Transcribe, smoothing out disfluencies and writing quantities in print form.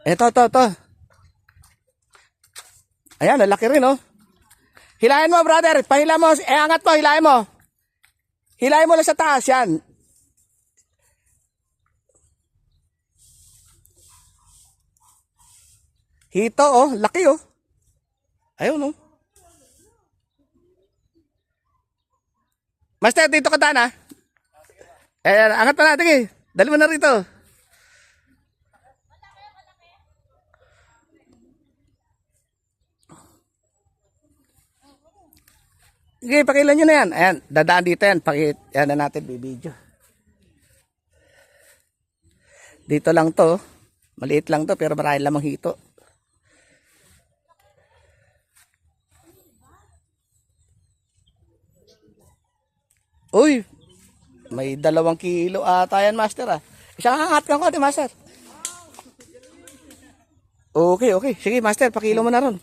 Ito. Ayan, lalaki rin, oh. Hilahin mo, brother. Pahila mo. Angat mo, hilahin mo. Hilahin mo lang sa taas, yan. Hito, oh. Laki, oh. Ayun, oh. Master, dito ka daan, ha? Angat pa natin, eh. Dali mo na rito. Sige, pakilan nyo na yan. Ayan, dadaan dito yan. Yan na natin, bibidyo. Dito lang to. Maliit lang to, pero marami lamang hito. Uy, may 2 kilo ata yan, master, ah. Isang angat kang kote, master. Okay. Sige, master, pakilo mo na ron.